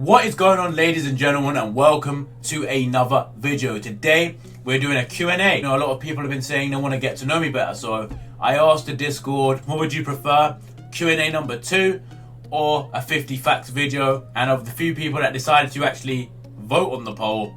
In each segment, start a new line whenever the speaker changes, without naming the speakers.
What is going on, ladies and gentlemen, and welcome to another video. Today we're doing a Q&A. You know, a lot of people have been saying they want to get to know me better, so I asked the Discord, what would you prefer, Q&A number 2 or a 50 facts video? And of the few people that decided to actually vote on the poll,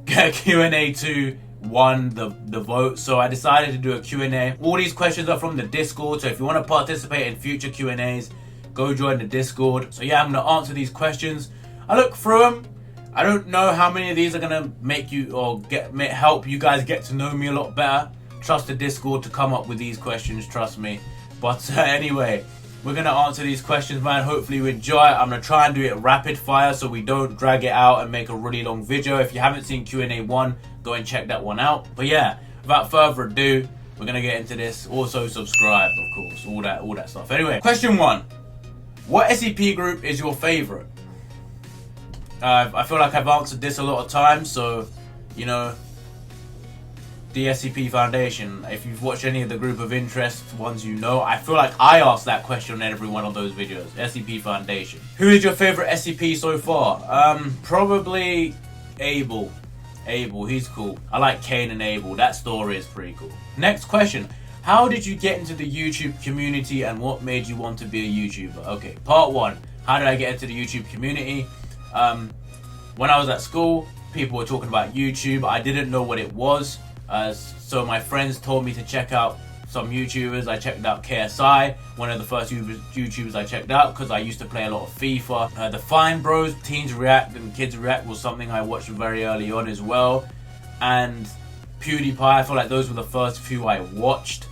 Q&A 2 won the vote, so I decided to do a Q&A. All these questions are from the Discord, so if you want to participate in future Q&As, go join the Discord. So yeah, I'm going to answer these questions. I look through them. I don't know how many of these are going to make you or help you guys get to know me a lot better. Trust the Discord to come up with these questions, trust me. But anyway, we're going to answer these questions, man. Hopefully you enjoy it. I'm going to try and do it rapid fire so we don't drag it out and make a really long video. If you haven't seen Q&A 1, go and check that one out. But yeah, without further ado, we're going to get into this. Also subscribe, of course, all that stuff. Anyway, question 1. What SCP group is your favorite? I feel like I've answered this a lot of times, so, you know, the SCP Foundation. If you've watched any of the group of interest ones, you know, I feel like I asked that question in every one of those videos. SCP Foundation. Who is your favorite SCP so far? Probably Abel. Abel, he's cool. I like Cain and Abel. That story is pretty cool. Next question. How did you get into the YouTube community and what made you want to be a YouTuber? Okay, part 1. How did I get into the YouTube community? When I was at school, people were talking about YouTube. I didn't know what it was. So my friends told me to check out some YouTubers. I checked out KSI, one of the first YouTubers I checked out because I used to play a lot of FIFA. The Fine Bros, Teens React and Kids React was something I watched very early on as well. And PewDiePie, I feel like those were the first few I watched.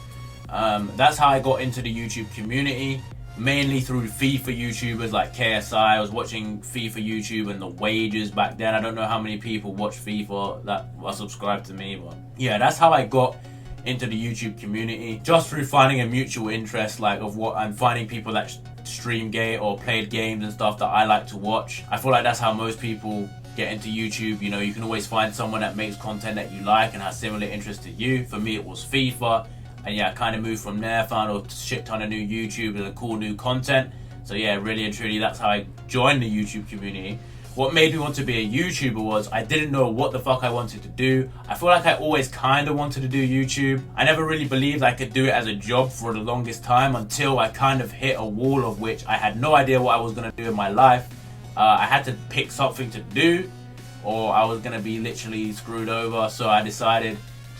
That's how I got into the YouTube community, mainly through FIFA YouTubers like KSI. I was watching FIFA YouTube and the Wages back then. I don't know how many people watch FIFA that are subscribed to me, but yeah, that's how I got into the YouTube community, just through finding a mutual interest, like of what I'm finding people that stream game or played games and stuff that I like to watch. I feel like that's how most people get into YouTube. You know, you can always find someone that makes content that you like and has similar interests to you. For me, it was FIFA. And yeah, I kind of moved from there, found a shit ton of new YouTubers and cool new content. So yeah, really and truly, that's how I joined the YouTube community. What made me want to be a YouTuber was I didn't know what the fuck I wanted to do. I feel like I always kind of wanted to do YouTube. I never really believed I could do it as a job for the longest time until I kind of hit a wall of which I had no idea what I was going to do in my life. I had to pick something to do or I was going to be literally screwed over. So I decided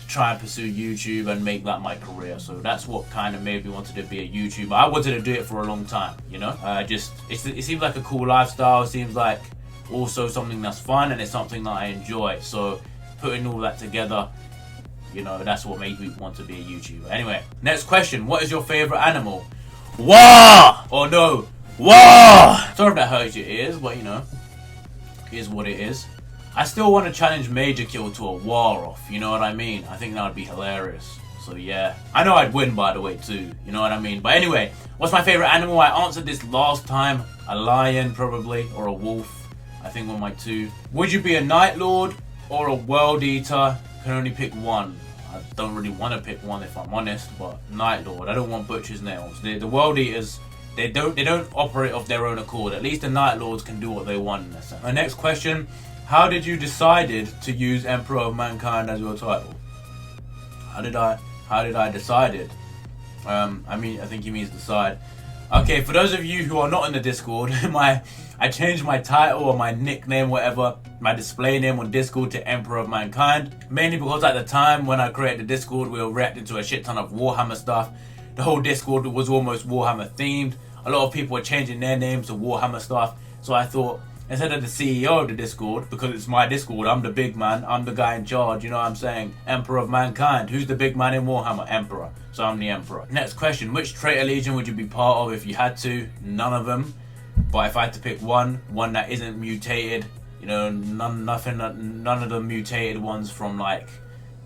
try and pursue YouTube and make that my career. So that's what kind of made me wanted to be a YouTuber. I wanted to do it for a long time, you know. It seems like a cool lifestyle. It seems like also something that's fun and it's something that I enjoy. So putting all that together, you know, that's what made me want to be a YouTuber. Anyway, next question. What is your favorite animal? Wah! Or no, wah! Sorry if that hurts your ears, but you know, it is what it is. I still want to challenge Major Kill to a war-off, you know what I mean? I think that would be hilarious. So yeah. I know I'd win, by the way, too. You know what I mean? But anyway, what's my favorite animal? I answered this last time. A lion, probably, or a wolf. I think on my 2. Would you be a Night Lord or a World Eater? Can only pick one. I don't really want to pick one if I'm honest, but Night Lord. I don't want Butcher's Nails. The World Eaters, they don't operate of their own accord. At least the Night Lords can do what they want in a sense. My next question. How did you decided to use Emperor of Mankind as your title? How did I decided? I think he means decide. Okay, for those of you who are not in the Discord, I changed my title or my nickname, whatever, my display name on Discord to Emperor of Mankind. Mainly because at the time when I created the Discord, we were reacting to a shit ton of Warhammer stuff. The whole Discord was almost Warhammer themed. A lot of people were changing their names to Warhammer stuff. So I thought, instead of the CEO of the Discord, because it's my Discord, I'm the big man, I'm the guy in charge, you know what I'm saying? Emperor of Mankind. Who's the big man in Warhammer? Emperor. So I'm the Emperor. Next question. Which Traitor Legion would you be part of if you had to? None of them. But if I had to pick one that isn't mutated, you know, none of the mutated ones from like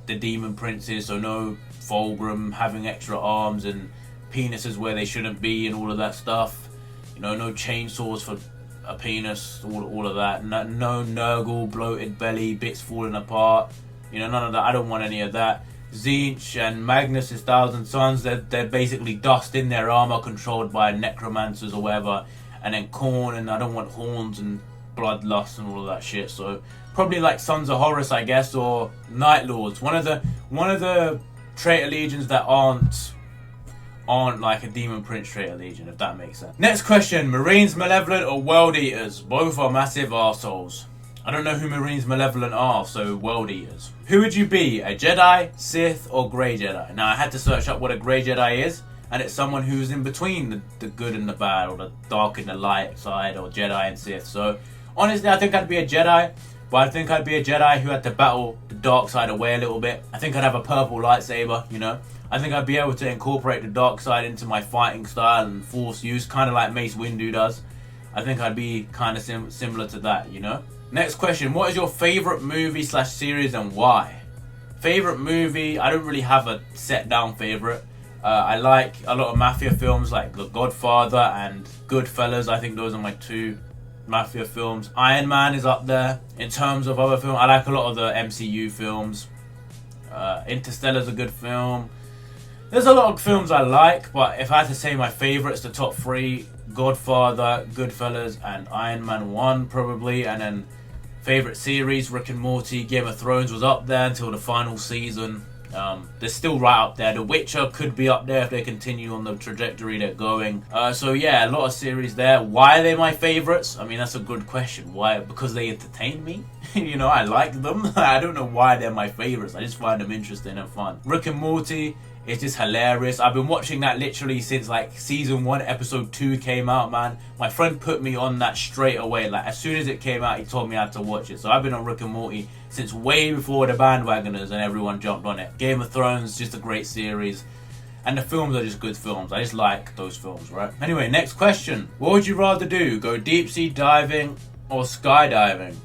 the Demon Princes, so no Fulgrim having extra arms and penises where they shouldn't be and all of that stuff. You know, no chainsaws for a penis, all of that. No Nurgle, bloated belly, bits falling apart. You know, none of that. I don't want any of that. Tzeentch and Magnus' Thousand Sons, they're basically dust in their armor controlled by necromancers or whatever. And then Khorne, and I don't want horns and bloodlust and all of that shit. So probably like Sons of Horus, I guess, or Night Lords. One of the traitor legions that aren't like a Demon Prince traitor legion, if that makes sense. Next question: Marines Malevolent or World Eaters? Both are massive arseholes. I don't know who Marines Malevolent are, so World Eaters. Who would you be, a Jedi, Sith, or Grey Jedi? Now, I had to search up what a Grey Jedi is, and it's someone who's in between the good and the bad, or the dark and the light side, or Jedi and Sith. So, honestly, I think I'd be a Jedi, but I think I'd be a Jedi who had to battle the dark side away a little bit. I think I'd have a purple lightsaber, you know? I think I'd be able to incorporate the dark side into my fighting style and force use, kind of like Mace Windu does. I think I'd be kind of similar to that, you know? Next question: what is your favourite movie / series and why? Favourite movie, I don't really have a set down favourite. I like a lot of mafia films like The Godfather and Goodfellas. I think those are my two mafia films. Iron Man is up there. In terms of other films, I like a lot of the MCU films. Interstellar's a good film. There's a lot of films I like, but if I had to say my favourites, the top three: Godfather, Goodfellas, and Iron Man 1 probably. And then favourite series, Rick and Morty. Game of Thrones was up there until the final season. They're still right up there. The Witcher could be up there if they continue on the trajectory they're going. So yeah, a lot of series there. Why are they my favourites? I mean, that's a good question. Why? Because they entertain me. You know, I like them. I don't know why they're my favourites. I just find them interesting and fun. Rick and Morty, it's just hilarious. I've been watching that literally since like season 1, episode 2 came out, man. My friend put me on that straight away. Like as soon as it came out, he told me I had to watch it. So I've been on Rick and Morty since way before the bandwagoners and everyone jumped on it. Game of Thrones, just a great series. And the films are just good films. I just like those films, right? Anyway, next question. What would you rather do? Go deep sea diving or skydiving?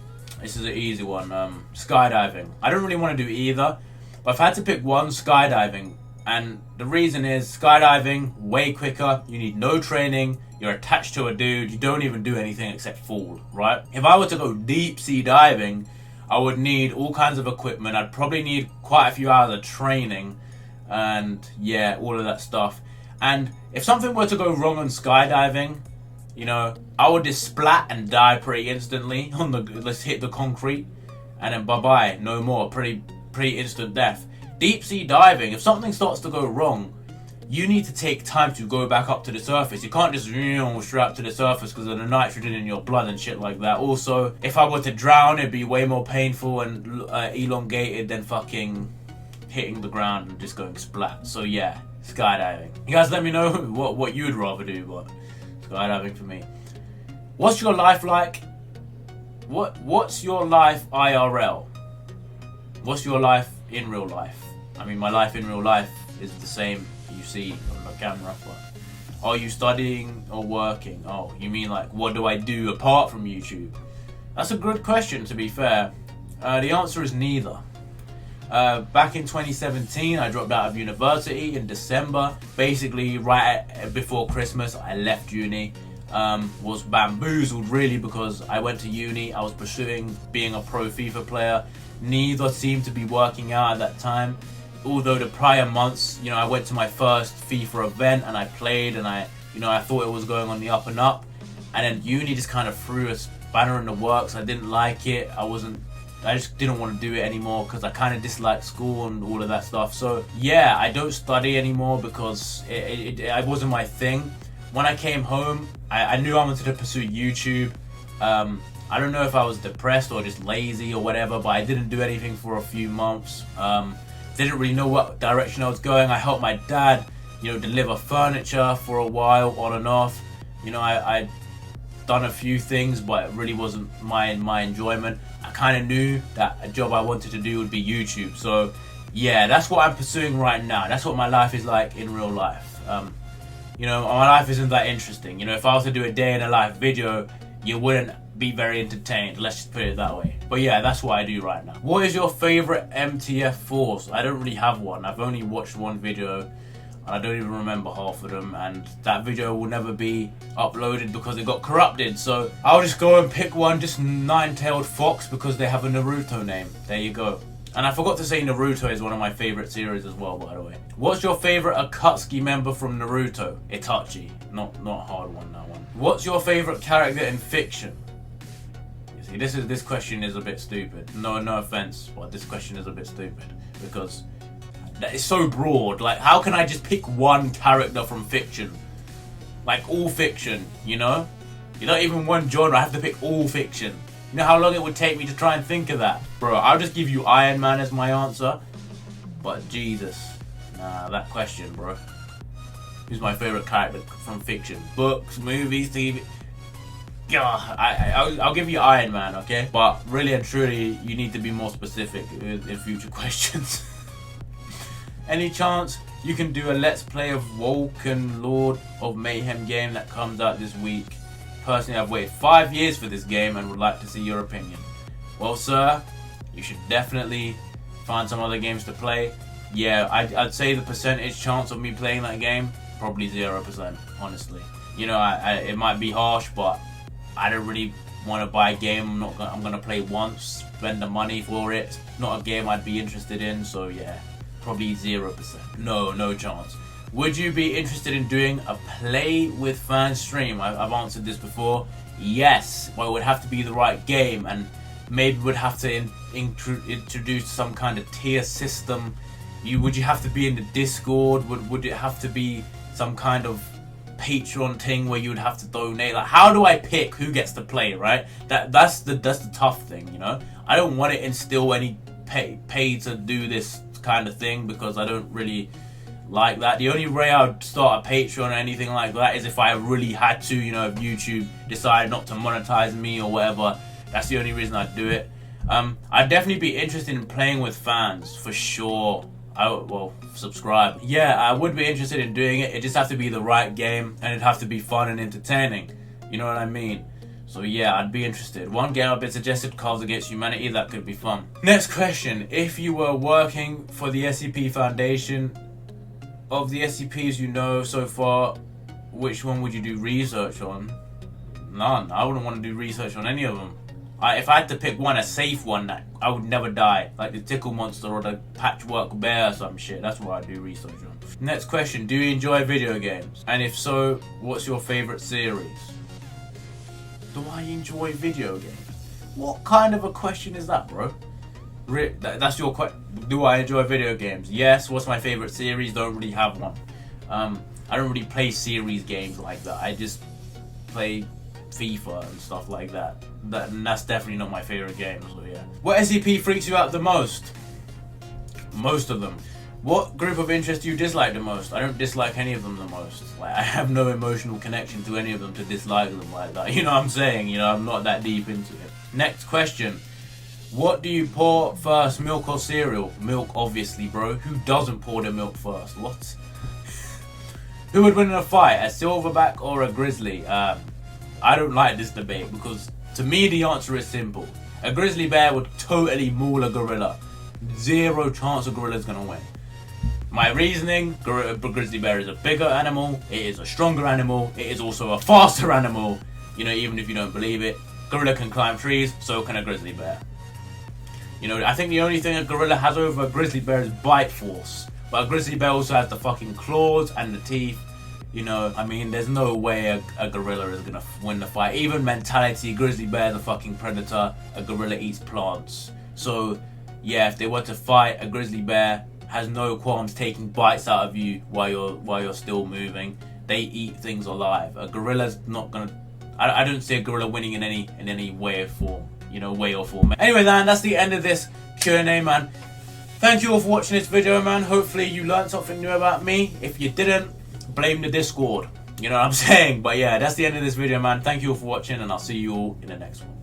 This is an easy one. Skydiving. I don't really want to do either. But if I had to pick one, skydiving. And the reason is skydiving, way quicker, you need no training, you're attached to a dude, you don't even do anything except fall, right? If I were to go deep sea diving, I would need all kinds of equipment. I'd probably need quite a few hours of training and yeah, all of that stuff. And if something were to go wrong on skydiving, you know, I would just splat and die pretty instantly on let's hit the concrete and then bye-bye, no more, pretty instant death. Deep sea diving, if something starts to go wrong, you need to take time to go back up to the surface. You can't just straight up to the surface because of the nitrogen in your blood and shit like that. Also, if I were to drown, it'd be way more painful and elongated than fucking hitting the ground and just going splat. So yeah, skydiving. You guys let me know what you'd rather do, but skydiving for me. What's your life like? What's your life IRL? What's your life in real life? I mean, my life in real life is the same you see on the camera, but are you studying or working? Oh, you mean like, what do I do apart from YouTube? That's a good question, to be fair. The answer is neither. Back in 2017, I dropped out of university in December. Basically, right before Christmas, I left uni. Was bamboozled, really, because I went to uni, I was pursuing being a pro FIFA player. Neither seemed to be working out at that time. Although the prior months, you know, I went to my first FIFA event and I played and I thought it was going on the up and up. And then uni just kind of threw a spanner in the works. I didn't like it. I just didn't want to do it anymore because I kind of disliked school and all of that stuff. So yeah, I don't study anymore because it wasn't my thing. When I came home, I knew I wanted to pursue YouTube. I don't know if I was depressed or just lazy or whatever, but I didn't do anything for a few months. Didn't really know what direction I was going. I helped my dad, deliver furniture for a while, on and off. I'd done a few things, but it really wasn't my enjoyment. I kind of knew that a job I wanted to do would be YouTube. So yeah, that's what I'm pursuing right now. That's what my life is like in real life. My life isn't that interesting. If I was to do a day in a life video, you wouldn't be very entertained, let's just put it that way. But yeah, that's what I do right now. What is your favorite MTF force? I don't really have one. I've only watched one video and I don't even remember half of them, and that video will never be uploaded because it got corrupted. So I'll just go and pick one, just Nine-Tailed Fox, because they have a Naruto name. There you go. And I forgot to say Naruto is one of my favorite series as well, by the way. What's your favorite Akatsuki member from Naruto? Itachi. Not a hard one, that one. What's your favorite character in fiction? honestly. This question is a bit stupid. No offense, but this question is a bit stupid because it's so broad. Like, how can I just pick one character from fiction? Like, all fiction, you know? You not even one genre. I have to pick all fiction. You know how long it would take me to try and think of that? Bro, I'll just give you Iron Man as my answer. But Jesus. Nah, that question, bro. Who's my favourite character from fiction? Books, movies, TV. God, I'll give you Iron Man, okay? But really and truly, you need to be more specific in future questions. Any chance you can do a Let's Play of Vulcan Lord of Mayhem game that comes out this week? Personally, I've waited 5 years for this game and would like to see your opinion. Well, sir, you should definitely find some other games to play. Yeah, I'd say the percentage chance of me playing that game, probably 0%, honestly. You know, it might be harsh, but I don't really want to buy a game I'm gonna play once, spend the money for it. It's not a game I'd be interested in, so yeah, probably 0%. No chance. Would you be interested in doing a play with fans stream? I've answered this before. Yes, but it would have to be the right game, and maybe would have to introduce some kind of tier system. Would you have to be in the Discord? Would it have to be some kind of Patreon thing where you would have to donate? Like, how do I pick who gets to play, right? That's the tough thing, you know? I don't want to instill any pay to do this kind of thing because I don't really like that. The only way I would start a Patreon or anything like that is if I really had to, you know, if YouTube decided not to monetize me or whatever. That's the only reason I'd do it. I'd definitely be interested in playing with fans, for sure. Well, subscribe. Yeah, I would be interested in doing it. It just have to be the right game, and it'd have to be fun and entertaining. You know what I mean? So yeah, I'd be interested. One game I've been suggested, Cards Against Humanity. That could be fun. Next question. If you were working for the SCP Foundation, of the SCPs you know so far, which one would you do research on? None. I wouldn't want to do research on any of them. If I had to pick one, a safe one that I would never die, like the Tickle Monster or the Patchwork Bear or some shit, that's what I do research on. Next question, do you enjoy video games? And if so, what's your favourite series? Do I enjoy video games? What kind of a question is that, bro? That's your question. Do I enjoy video games? Yes. What's my favourite series? Don't really have one. I don't really play series games like that. I just play FIFA and stuff like that. And that's definitely not my favourite game, so yeah. What SCP freaks you out the most? Most of them. What group of interest do you dislike the most? I don't dislike any of them the most. Like, I have no emotional connection to any of them to dislike them like that. You know what I'm saying? You know, I'm not that deep into it. Next question. What do you pour first, milk or cereal? Milk, obviously, bro. Who doesn't pour the milk first? What? Who would win in a fight, a silverback or a grizzly? I don't like this debate because to me the answer is simple. A grizzly bear would totally maul a gorilla. 0 chance a gorilla's gonna win. My reasoning, grizzly bear is a bigger animal, it is a stronger animal, it is also a faster animal. You know, even if you don't believe it, gorilla can climb trees, so can a grizzly bear. You know, I think the only thing a gorilla has over a grizzly bear is bite force. But a grizzly bear also has the fucking claws and the teeth. You know, I mean, there's no way a gorilla is gonna win the fight. Even mentality, grizzly bear is a fucking predator, a gorilla eats plants. So, yeah, if they were to fight, a grizzly bear has no qualms taking bites out of you while you're still moving. They eat things alive. A gorilla's not gonna... I don't see a gorilla winning in any way or form. You know, way or form. Anyway, man, that's the end of this Q&A, man. Thank you all for watching this video, man. Hopefully you learned something new about me. If you didn't, blame the Discord. You know what I'm saying? But yeah, that's the end of this video, man. Thank you all for watching, and I'll see you all in the next one.